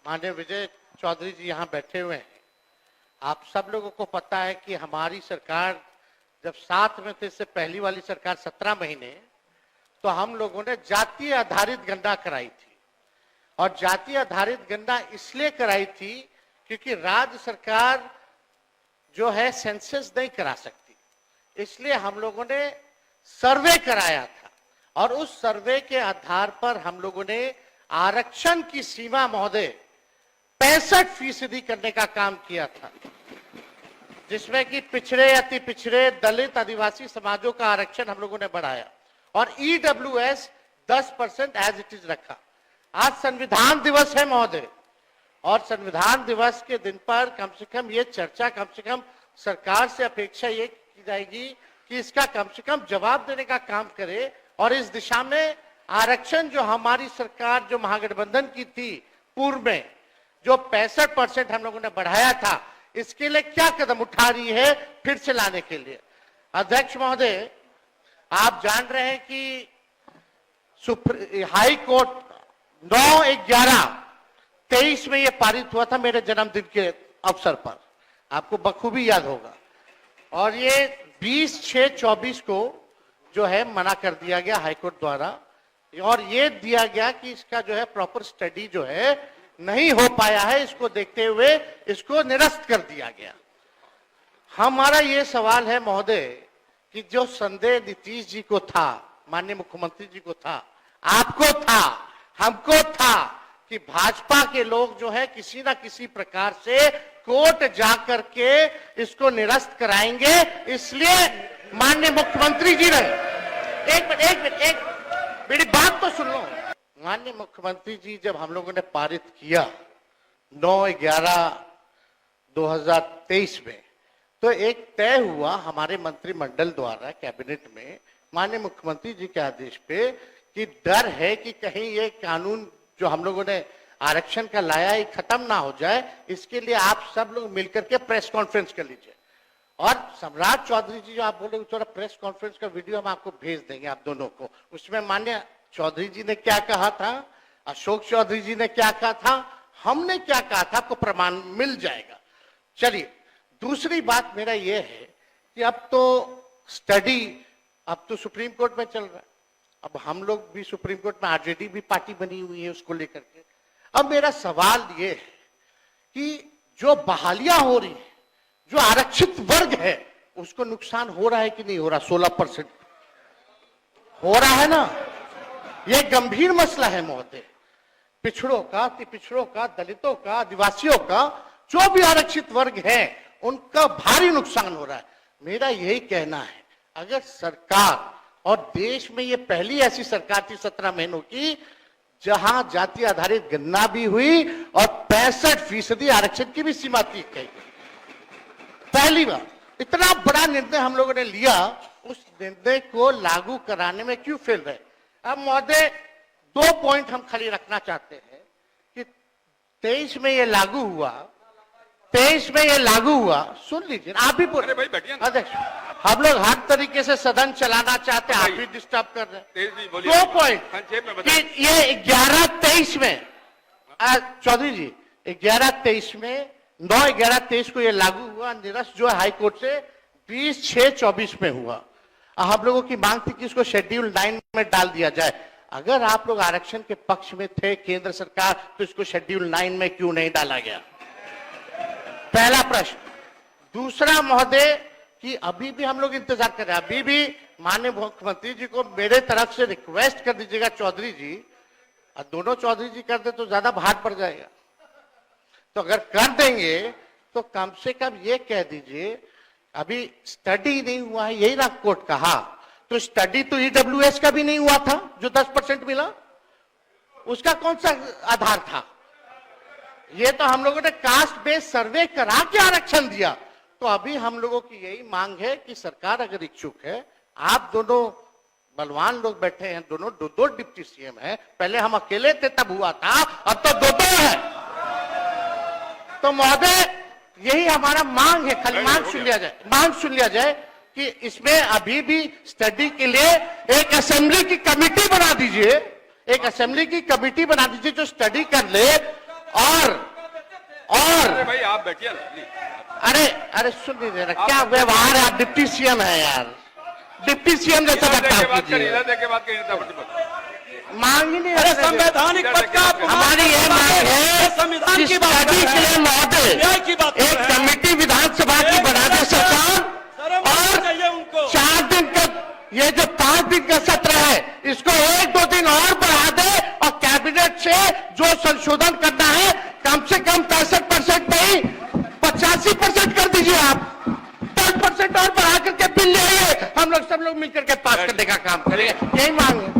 माननीय विजय चौधरी जी यहाँ बैठे हुए हैं। आप सब लोगों को पता है कि हमारी सरकार जब 7 में थे, इससे पहली वाली सरकार 17 महीने, तो हम लोगों ने जातीय आधारित गणना कराई थी। और जातीय आधारित गणना इसलिए कराई थी क्योंकि राज्य सरकार जो है सेंसस नहीं करा सकती, इसलिए हम लोगों ने सर्वे कराया था। और उस सर्वे के आधार पर हम लोगों ने आरक्षण की सीमा महोदय 65% करने का काम किया था, जिसमें कि पिछड़े, अति पिछड़े, दलित, आदिवासी समाजों का आरक्षण हम लोगों ने बढ़ाया और EWS 10% एज इट इज रखा। आज संविधान दिवस है महोदय, और संविधान दिवस के दिन पर कम से कम ये चर्चा, कम से कम सरकार से अपेक्षा ये की जाएगी कि इसका कम से कम जवाब देने का काम करे और इस दिशा में आरक्षण जो हमारी सरकार जो महागठबंधन की थी पूर्व में, जो 65% हम लोगों ने बढ़ाया था, इसके लिए क्या कदम उठा रही है फिर से लाने के लिए। अध्यक्ष महोदय, आप जान रहे हैं कि हाई कोर्ट 9/11/23 में यह पारित हुआ था मेरे जन्मदिन के अवसर पर, आपको बखूबी याद होगा। और ये 20/6/24 को जो है मना कर दिया गया हाईकोर्ट द्वारा, और ये दिया गया कि इसका जो है प्रॉपर स्टडी जो है नहीं हो पाया है, इसको देखते हुए इसको निरस्त कर दिया गया। हमारा ये सवाल है महोदय कि जो संदेह नीतीश जी को था, माननीय मुख्यमंत्री जी को था, आपको था, हमको था कि भाजपा के लोग जो है किसी ना किसी प्रकार से कोर्ट जाकर के इसको निरस्त कराएंगे, इसलिए माननीय मुख्यमंत्री जी ने एक मेरी बात तो सुन लो। माननीय मुख्यमंत्री जी जब हम लोगों ने पारित किया 9/11/2023 में, तो एक तय हुआ हमारे मंत्रिमंडल द्वारा कैबिनेट में माननीय मुख्यमंत्री जी के आदेश पे कि डर है कि कहीं ये कानून जो हम लोगों ने आरक्षण का लाया है खत्म ना हो जाए, इसके लिए आप सब लोग मिलकर के प्रेस कॉन्फ्रेंस कर लीजिए। और सम्राट चौधरी जी जो आप बोले थोड़ा प्रेस कॉन्फ्रेंस का वीडियो हम आपको भेज देंगे आप दोनों को। उसमें माननीय चौधरी जी ने क्या कहा था, अशोक चौधरी जी ने क्या कहा था, हमने क्या कहा था, आपको प्रमाण मिल जाएगा। चलिए, दूसरी बात मेरा यह है कि अब तो स्टडी अब तो सुप्रीम कोर्ट में चल रहा है, अब हम लोग भी सुप्रीम कोर्ट में आरजेडी भी पार्टी बनी हुई है उसको लेकर के। अब मेरा सवाल ये है कि जो बहालियां हो रही है, जो आरक्षित वर्ग है, उसको नुकसान हो रहा है कि नहीं हो रहा? 16% हो रहा है ना। यह गंभीर मसला है महोदय। पिछड़ों का, अति पिछड़ों का, दलितों का, आदिवासियों का, जो भी आरक्षित वर्ग है, उनका भारी नुकसान हो रहा है। मेरा यही कहना है, अगर सरकार, और देश में ये पहली ऐसी सरकार थी 17 महीनों की जहां जाति आधारित गणना भी हुई और 65% आरक्षण की भी सीमा तय की। पहली बार इतना बड़ा निर्णय हम लोगों ने लिया, उस निर्णय को लागू कराने में क्यों फेल रहे? अब महोदय 2 पॉइंट हम खाली रखना चाहते हैं कि 23 में ये लागू हुआ, 23 में ये लागू हुआ, सुन लीजिए आप भी बोले अध्यक्ष, हम लोग हर तरीके से सदन चलाना चाहते हैं, आप भी डिस्टर्ब कर रहे हैं। 2 पॉइंट कि ये 11/23 में, चौधरी जी 11/23 में 9/11/23 को ये लागू हुआ, निरस्त जो है हाईकोर्ट से 20/6/24 में हुआ। हम लोगों की मांग थी कि इसको शेड्यूल 9 में डाल दिया जाए। अगर आप लोग आरक्षण के पक्ष में थे केंद्र सरकार, तो इसको शेड्यूल 9 में क्यों नहीं डाला गया? पहला प्रश्न। दूसरा महोदय कि अभी भी हम लोग इंतजार कर रहे हैं, अभी भी माननीय मुख्यमंत्री जी को मेरे तरफ से रिक्वेस्ट कर दीजिएगा चौधरी जी, और दोनों चौधरी जी कर दे तो ज्यादा भार पड़ जाएगा, तो अगर कर देंगे तो कम से कम ये कह दीजिए अभी स्टडी नहीं हुआ है, यही ना कोर्ट कहा, तो स्टडी तो EWS का भी नहीं हुआ था जो 10% मिला, उसका कौन सा आधार था? ये तो हम लोगों ने कास्ट बेस्ड सर्वे करा के आरक्षण दिया। तो अभी हम लोगों की यही मांग है कि सरकार अगर इच्छुक है, आप दोनों बलवान लोग बैठे हैं, दोनों दो डिप्टी CM हैं, पहले हम अकेले थे तब हुआ था, अब तो दो है। तो महोदय यही हमारा मांग है, खाली मांग सुन लिया जाए कि इसमें अभी भी स्टडी के लिए एक असेंबली की कमेटी बना दीजिए, एक असेंबली की कमेटी बना दीजिए जो स्टडी कर ले और आप बैठिए ना प्लीज। अरे अरे सुन लीजिए ना, क्या व्यवहार है, आप डिप्टी सीएम है यार, डिप्टी सीएम जैसा इधर देख के बर्ताव बात करिए, कीजिए। इधर देख के बात करिए, नेता प्रतिपक्ष। मांग ही नहीं अरे रखने दे। संवैधानिक पद का अपमान हमारी ये मांग है, संविधान कि की बात कर स्टडी रहे के लिए हैं, महोदय न्याय की बात कर एक रहे हैं। कमेटी विधानसभा की बना दे सरकार, शर्म आनी और चाहिए उनको। 4 दिन का ये जो 5 दिन का सत्र है इसको 1-2 दिन और बढ़ा दे, और कैबिनेट से जो संशोधन करना है कम से कम 65% नहीं 85% कर दीजिए आप, 10% और बढ़ा करके बिल ले आइए, हम लोग सब लोग मिलकर के पास करने का काम करेंगे, यही मांग है।